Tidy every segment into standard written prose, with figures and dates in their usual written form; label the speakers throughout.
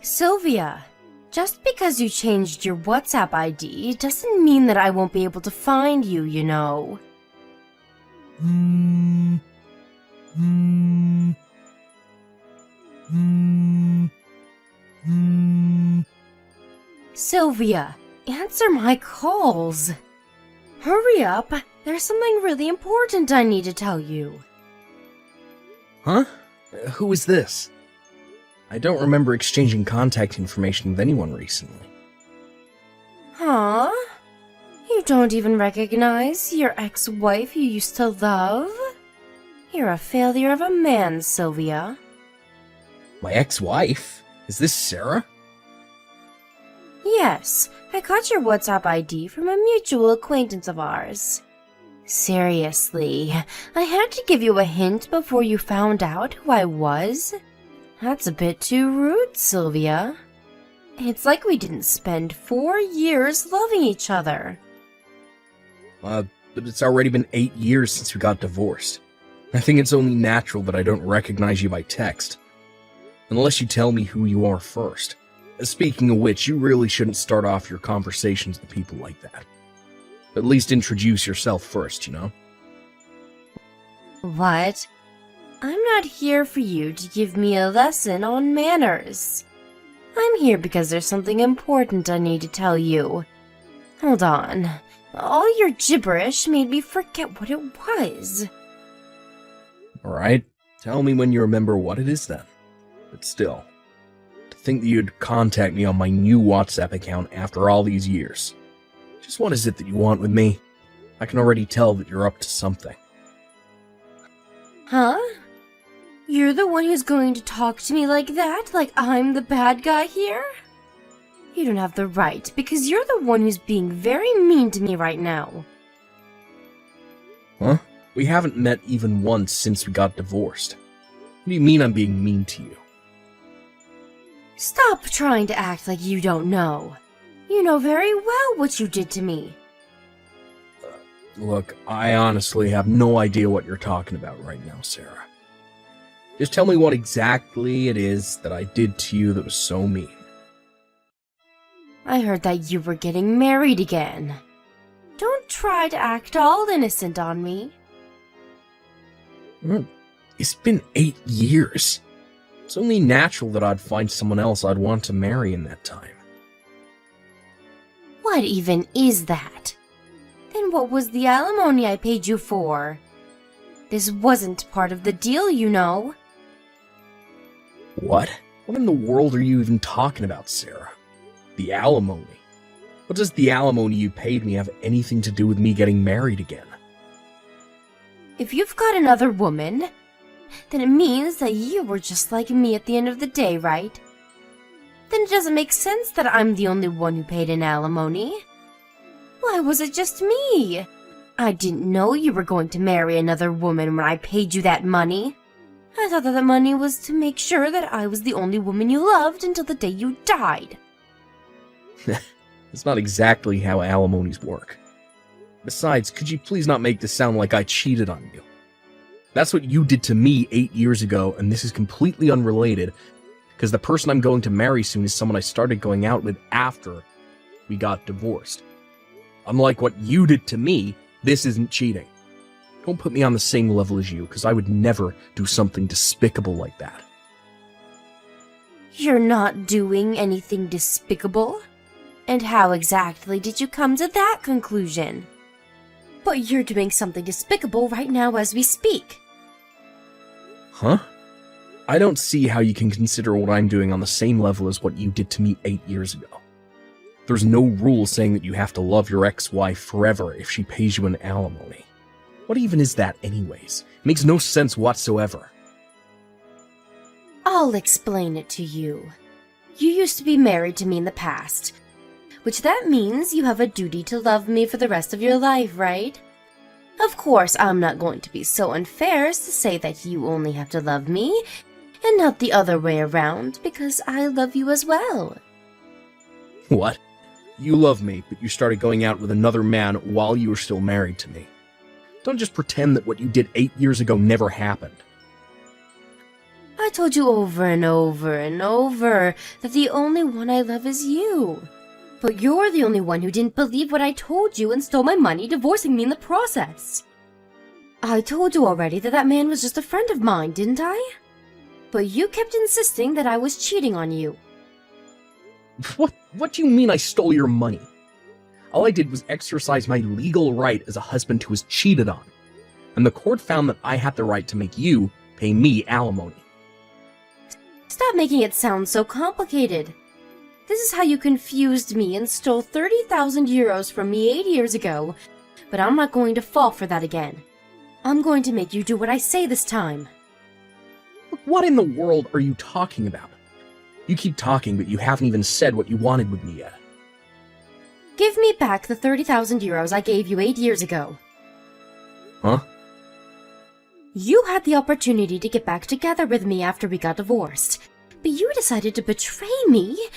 Speaker 1: Sylvia, just because you changed your WhatsApp ID doesn't mean that I won't be able to find you, you know. Sylvia, answer my calls. Hurry up, there's something really important I need to tell you.
Speaker 2: Huh? Who is this? I don't remember exchanging contact information with anyone recently.
Speaker 1: Huh? You don't even recognize your ex-wife you used to love? You're a failure of a man, Sylvia.
Speaker 2: My ex-wife? Is this Sarah?
Speaker 1: Yes, I got your WhatsApp ID from a mutual acquaintance of ours. Seriously, I had to give you a hint before you found out who I was? That's a bit too rude, Sylvia. It's like we didn't spend 4 years loving each other.
Speaker 2: But it's already been 8 years since we got divorced. I think it's only natural that I don't recognize you by text. Unless you tell me who you are first. Speaking of which, you really shouldn't start off your conversations with people like that. At least introduce yourself first, you know?
Speaker 1: What? I'm not here for you to give me a lesson on manners. I'm here because there's something important I need to tell you. Hold on. All your gibberish made me forget what it was.
Speaker 2: Alright, tell me when you remember what it is then. But still, to think that you'd contact me on my new WhatsApp account after all these years. Just what is it that you want with me? I can already tell that you're up to something.
Speaker 1: Huh? You're the one who's going to talk to me like that? Like I'm the bad guy here? You don't have the right, because you're the one who's being very mean to me right now.
Speaker 2: Huh? We haven't met even once since we got divorced. What do you mean I'm being mean to you?
Speaker 1: Stop trying to act like you don't know. You know very well what you did to me.
Speaker 2: Look, I honestly have no idea what you're talking about right now, Sarah. Just tell me what exactly it is that I did to you that was so mean.
Speaker 1: I heard that you were getting married again. Don't try to act all innocent on me.
Speaker 2: It's been 8 years. It's only natural that I'd find someone else I'd want to marry in that time.
Speaker 1: What even is that? Then what was the alimony I paid you for? This wasn't part of the deal, you know.
Speaker 2: What? What in the world are you even talking about, Sarah? The alimony? What does the alimony you paid me have anything to do with me getting married again?
Speaker 1: If you've got another woman, then it means that you were just like me at the end of the day, right? Then it doesn't make sense that I'm the only one who paid an alimony. Why was it just me? I didn't know you were going to marry another woman when I paid you that money. I thought that the money was to make sure that I was the only woman you loved until the day you died.
Speaker 2: That's not exactly how alimonies work. Besides, could you please not make this sound like I cheated on you? That's what you did to me 8 years ago, and this is completely unrelated, because the person I'm going to marry soon is someone I started going out with after we got divorced. Unlike what you did to me, this isn't cheating. Don't put me on the same level as you, because I would never do something despicable like that.
Speaker 1: You're not doing anything despicable? And how exactly did you come to that conclusion? But you're doing something despicable right now as we speak.
Speaker 2: Huh? I don't see how you can consider what I'm doing on the same level as what you did to me 8 years ago. There's no rule saying that you have to love your ex-wife forever if she pays you an alimony. What even is that anyways? It makes no sense whatsoever.
Speaker 1: I'll explain it to you. You used to be married to me in the past, which that means you have a duty to love me for the rest of your life, right? Of course, I'm not going to be so unfair as to say that you only have to love me, and not the other way around, because I love you as well.
Speaker 2: What? You love me, but you started going out with another man while you were still married to me. Don't just pretend that what you did 8 years ago never happened.
Speaker 1: I told you over and over and over that the only one I love is you. But you're the only one who didn't believe what I told you and stole my money, divorcing me in the process. I told you already that that man was just a friend of mine, didn't I? But you kept insisting that I was cheating on you.
Speaker 2: What do you mean I stole your money? All I did was exercise my legal right as a husband who was cheated on. And the court found that I had the right to make you pay me alimony.
Speaker 1: Stop making it sound so complicated. This is how you confused me and stole 30,000 euros from me 8 years ago, but I'm not going to fall for that again. I'm going to make you do what I say this time.
Speaker 2: What in the world are you talking about? You keep talking, but you haven't even said what you wanted with me yet.
Speaker 1: Give me back the 30,000 euros I gave you 8 years ago.
Speaker 2: Huh?
Speaker 1: You had the opportunity to get back together with me after we got divorced, but you decided to betray me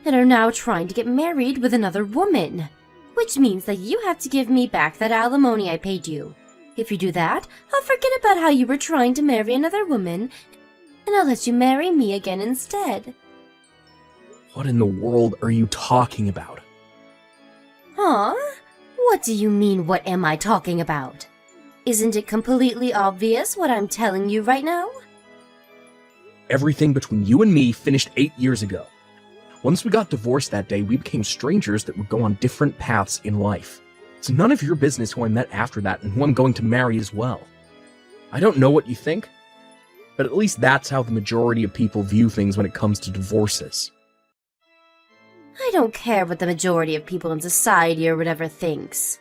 Speaker 1: and are now trying to get married with another woman, which means that you have to give me back that alimony I paid you. If you do that, I'll forget about how you were trying to marry another woman, and I'll let you marry me again instead.
Speaker 2: What in the world are you talking about?
Speaker 1: Huh? What do you mean, what am I talking about? Isn't it completely obvious what I'm telling you right now?
Speaker 2: Everything between you and me finished 8 years ago. Once we got divorced that day, we became strangers that would go on different paths in life. It's none of your business who I met after that and who I'm going to marry as well. I don't know what you think, but at least that's how the majority of people view things when it comes to divorces.
Speaker 1: I don't care what the majority of people in society or whatever thinks.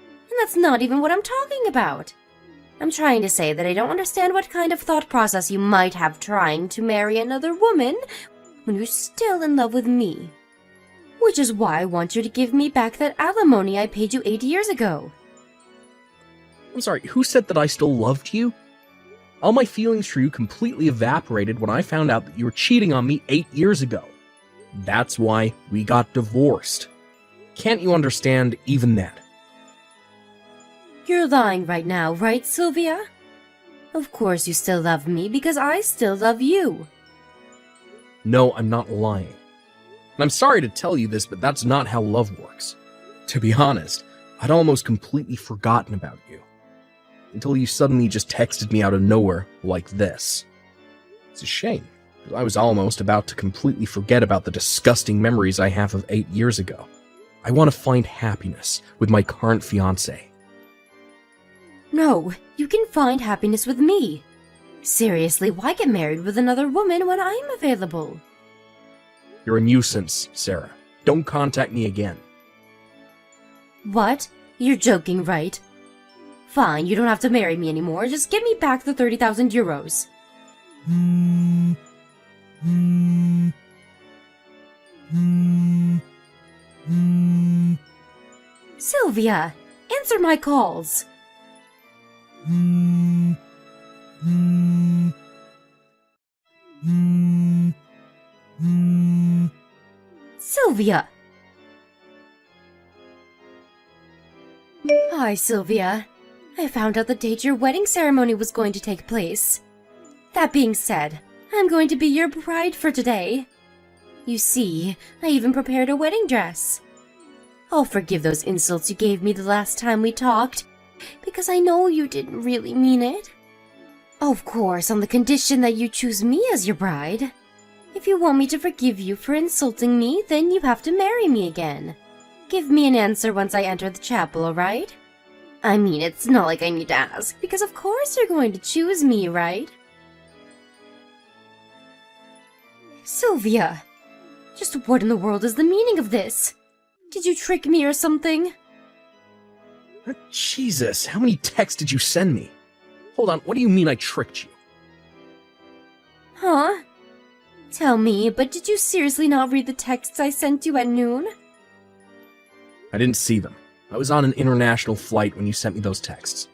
Speaker 1: And that's not even what I'm talking about. I'm trying to say that I don't understand what kind of thought process you might have trying to marry another woman when you're still in love with me. Which is why I want you to give me back that alimony I paid you 8 years ago.
Speaker 2: I'm sorry, who said that I still loved you? All my feelings for you completely evaporated when I found out that you were cheating on me 8 years ago. That's why we got divorced. Can't you understand even that?
Speaker 1: You're lying right now, right, Sylvia? Of course you still love me because I still love you.
Speaker 2: No, I'm not lying. And I'm sorry to tell you this, but that's not how love works. To be honest, I'd almost completely forgotten about you. Until you suddenly just texted me out of nowhere like this. It's a shame, because I was almost about to completely forget about the disgusting memories I have of 8 years ago. I want to find happiness with my current fiancé.
Speaker 1: No, you can find happiness with me. Seriously, why get married with another woman when I'm available?
Speaker 2: You're a nuisance, Sarah. Don't contact me again.
Speaker 1: What? You're joking, right? Fine, you don't have to marry me anymore. Just give me back the 30,000 euros. Sylvia, answer my calls. Sylvia! Hi, Sylvia. I found out the date your wedding ceremony was going to take place. That being said, I'm going to be your bride for today. You see, I even prepared a wedding dress. I'll forgive those insults you gave me the last time we talked, because I know you didn't really mean it. Of course, on the condition that you choose me as your bride. If you want me to forgive you for insulting me, then you have to marry me again. Give me an answer once I enter the chapel, alright? I mean, it's not like I need to ask, because of course you're going to choose me, right? Sylvia! Just what in the world is the meaning of this? Did you trick me or something?
Speaker 2: Jesus, how many texts did you send me? Hold on, what do you mean I tricked you?
Speaker 1: Huh? Tell me, but did you seriously not read the texts I sent you at noon?
Speaker 2: I didn't see them. I was on an international flight when you sent me those texts.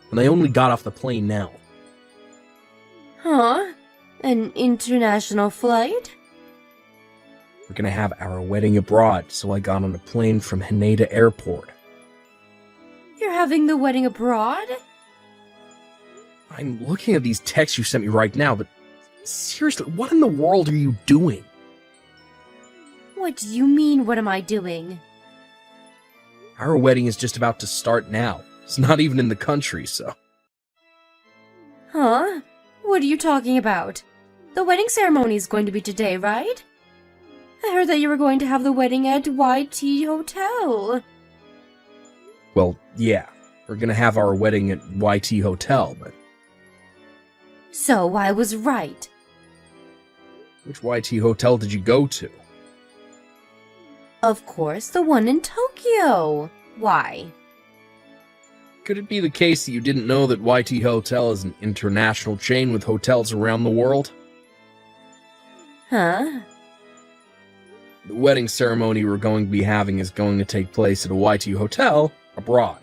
Speaker 2: And I only got off the plane now.
Speaker 1: Huh? An international flight?
Speaker 2: We're gonna have our wedding abroad, so I got on a plane from Haneda Airport.
Speaker 1: You're having the wedding abroad?
Speaker 2: I'm looking at these texts you sent me right now, but Seriously, what in the world are you doing?
Speaker 1: What do you mean, what am I doing?
Speaker 2: Our wedding is just about to start now. It's not even in the country, so...
Speaker 1: Huh? What are you talking about? The wedding ceremony is going to be today, right? I heard that you were going to have the wedding at YT Hotel.
Speaker 2: Well, yeah. We're gonna have our wedding at YT Hotel, but...
Speaker 1: So I was right.
Speaker 2: Which YT Hotel did you go to?
Speaker 1: Of course, the one in Tokyo. Why?
Speaker 2: Could it be the case that you didn't know that YT Hotel is an international chain with hotels around the world?
Speaker 1: Huh?
Speaker 2: The wedding ceremony we're going to be having is going to take place at a YT Hotel abroad.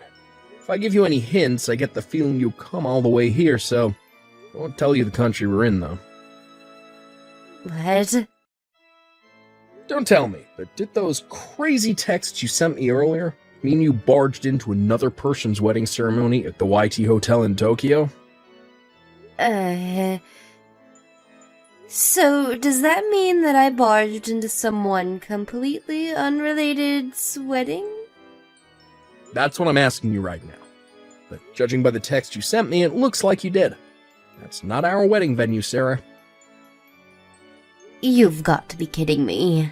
Speaker 2: If I give you any hints, I get the feeling you'll come all the way here, so I won't tell you the country we're in, though.
Speaker 1: What?
Speaker 2: Don't tell me, but did those crazy texts you sent me earlier mean you barged into another person's wedding ceremony at the YT Hotel in Tokyo?
Speaker 1: So does that mean that I barged into someone completely unrelated's wedding?
Speaker 2: That's what I'm asking you right now. But judging by the text you sent me, it looks like you did. That's not our wedding venue, Sarah.
Speaker 1: You've got to be kidding me.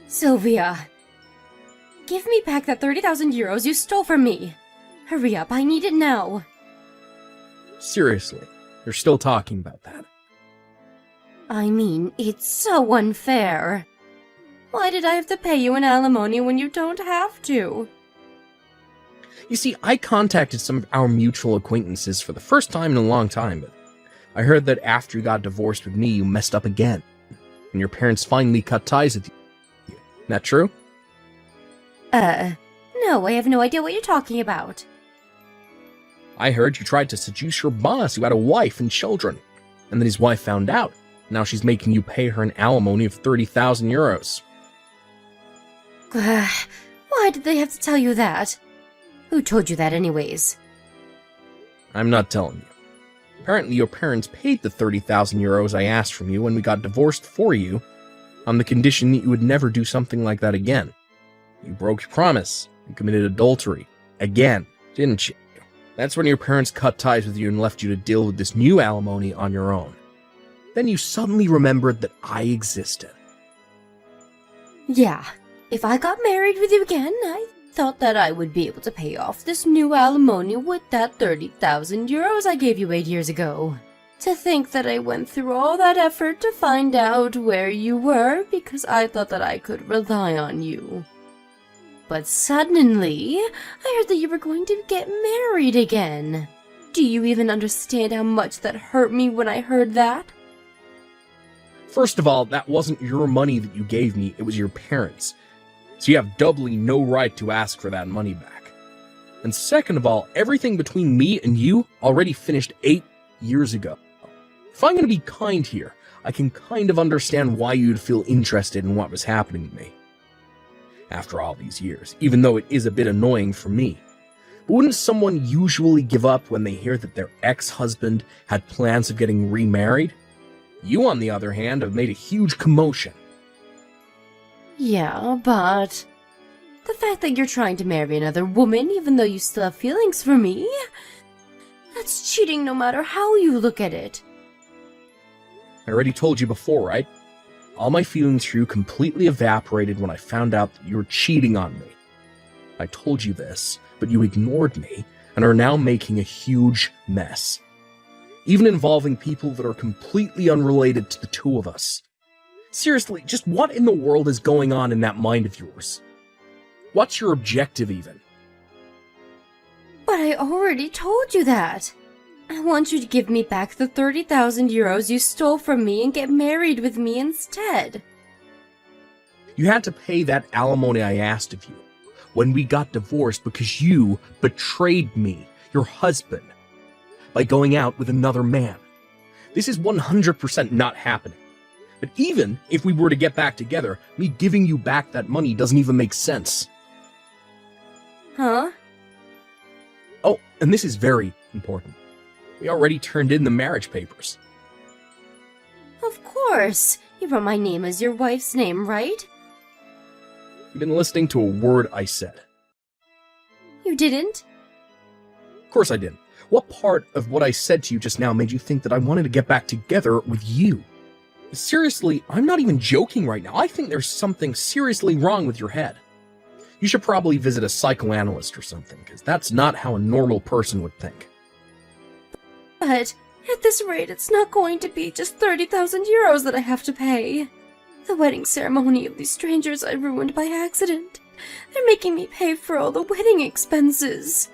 Speaker 1: Sylvia, give me back that 30,000 euros you stole from me. Hurry up, I need it now.
Speaker 2: Seriously, you're still talking about that.
Speaker 1: I mean, it's so unfair. Why did I have to pay you an alimony when you don't have to?
Speaker 2: You see, I contacted some of our mutual acquaintances for the first time in a long time, but I heard that after you got divorced with me, you messed up again, and your parents finally cut ties with you. Isn't that true?
Speaker 1: No, I have no idea what you're talking about.
Speaker 2: I heard you tried to seduce your boss who had a wife and children, and then his wife found out. Now she's making you pay her an alimony of 30,000 euros.
Speaker 1: Why did they have to tell you that? Who told you that anyways?
Speaker 2: I'm not telling you. Apparently your parents paid the 30,000 euros I asked from you when we got divorced for you, on the condition that you would never do something like that again. You broke your promise and committed adultery. Again, didn't you? That's when your parents cut ties with you and left you to deal with this new alimony on your own. Then you suddenly remembered that I existed.
Speaker 1: Yeah, if I got married with you again, I thought that I would be able to pay off this new alimony with that 30,000 euros I gave you 8 years ago. To think that I went through all that effort to find out where you were because I thought that I could rely on you. But suddenly, I heard that you were going to get married again. Do you even understand how much that hurt me when I heard that?
Speaker 2: First of all, that wasn't your money that you gave me, it was your parents'. So you have doubly no right to ask for that money back. And second of all, everything between me and you already finished 8 years ago. If I'm going to be kind here, I can kind of understand why you'd feel interested in what was happening to me. After all these years, even though it is a bit annoying for me. But wouldn't someone usually give up when they hear that their ex-husband had plans of getting remarried? You, on the other hand, have made a huge commotion.
Speaker 1: Yeah, but the fact that you're trying to marry another woman even though you still have feelings for me, that's cheating no matter how you look at it.
Speaker 2: I already told you before, right? All my feelings for you completely evaporated when I found out that you were cheating on me. I told you this, but you ignored me and are now making a huge mess. Even involving people that are completely unrelated to the two of us. Seriously, just what in the world is going on in that mind of yours? What's your objective, even?
Speaker 1: But I already told you that. I want you to give me back the 30,000 euros you stole from me and get married with me instead.
Speaker 2: You had to pay that alimony I asked of you when we got divorced because you betrayed me, your husband, by going out with another man. This is 100% not happening. But even if we were to get back together, me giving you back that money doesn't even make sense.
Speaker 1: Huh?
Speaker 2: Oh, and this is very important. We already turned in the marriage papers.
Speaker 1: Of course. You wrote my name as your wife's name, right?
Speaker 2: You've been listening to a word I said.
Speaker 1: You didn't?
Speaker 2: Of course I didn't. What part of what I said to you just now made you think that I wanted to get back together with you? Seriously, I'm not even joking right now. I think there's something seriously wrong with your head. You should probably visit a psychoanalyst or something, because that's not how a normal person would think.
Speaker 1: But at this rate, it's not going to be just 30,000 euros that I have to pay. The wedding ceremony of these strangers I ruined by accident. They're making me pay for all the wedding expenses.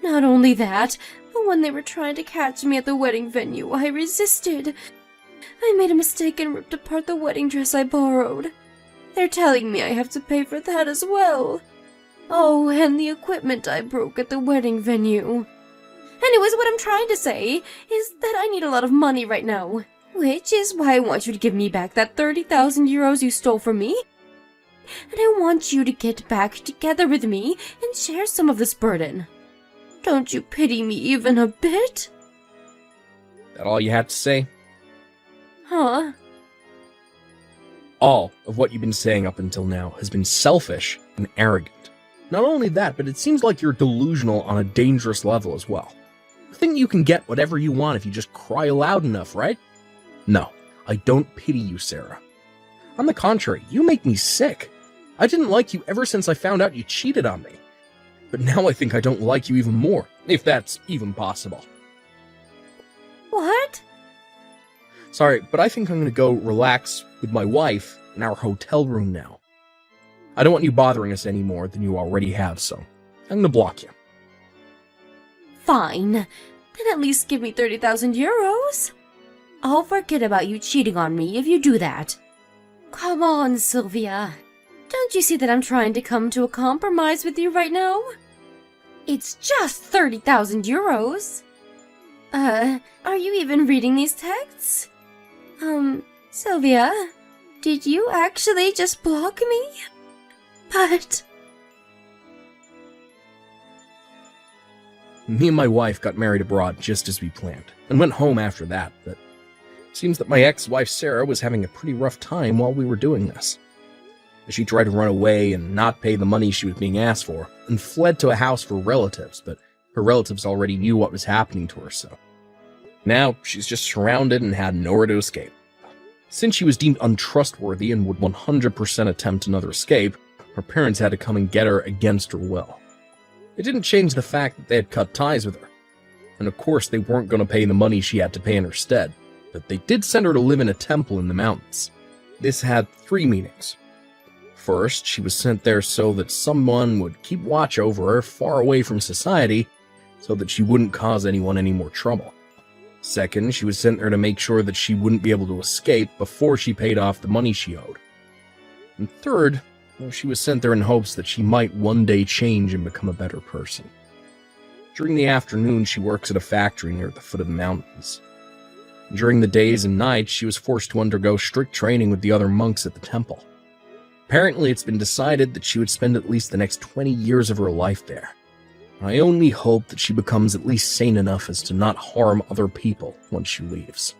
Speaker 1: Not only that, but when they were trying to catch me at the wedding venue, I resisted. I made a mistake and ripped apart the wedding dress I borrowed. They're telling me I have to pay for that as well. Oh, and the equipment I broke at the wedding venue. Anyways, what I'm trying to say is that I need a lot of money right now, which is why I want you to give me back that 30,000 euros you stole from me. And I want you to get back together with me and share some of this burden. Don't you pity me even a bit?
Speaker 2: That all you had to say?
Speaker 1: Huh?
Speaker 2: All of what you've been saying up until now has been selfish and arrogant. Not only that, but it seems like you're delusional on a dangerous level as well. You think you can get whatever you want if you just cry loud enough, right? No, I don't pity you, Sarah. On the contrary, you make me sick. I didn't like you ever since I found out you cheated on me. But now I think I don't like you even more, if that's even possible.
Speaker 1: What?
Speaker 2: Sorry, but I think I'm gonna go relax with my wife in our hotel room now. I don't want you bothering us any more than you already have, so I'm gonna block you.
Speaker 1: Fine. Then at least give me 30,000 euros. I'll forget about you cheating on me if you do that. Come on, Sylvia. Don't you see that I'm trying to come to a compromise with you right now? It's just 30,000 euros. Are you even reading these texts? Sylvia, did you actually just block me? But...
Speaker 2: Me and my wife got married abroad just as we planned, and went home after that, but it seems that my ex-wife Sarah was having a pretty rough time while we were doing this. She tried to run away and not pay the money she was being asked for, and fled to a house for relatives, but her relatives already knew what was happening to her, so now she's just surrounded and had nowhere to escape. Since she was deemed untrustworthy and would 100% attempt another escape, her parents had to come and get her against her will. It didn't change the fact that they had cut ties with her, and of course they weren't going to pay the money she had to pay in her stead, but they did send her to live in a temple in the mountains. This had 3 meanings. First, she was sent there so that someone would keep watch over her far away from society, so that she wouldn't cause anyone any more trouble. Second, she was sent there to make sure that she wouldn't be able to escape before she paid off the money she owed. And third, well, she was sent there in hopes that she might one day change and become a better person. During the afternoon, she works at a factory near the foot of the mountains. During the days and nights, she was forced to undergo strict training with the other monks at the temple. Apparently, it's been decided that she would spend at least the next 20 years of her life there. I only hope that she becomes at least sane enough as to not harm other people once she leaves.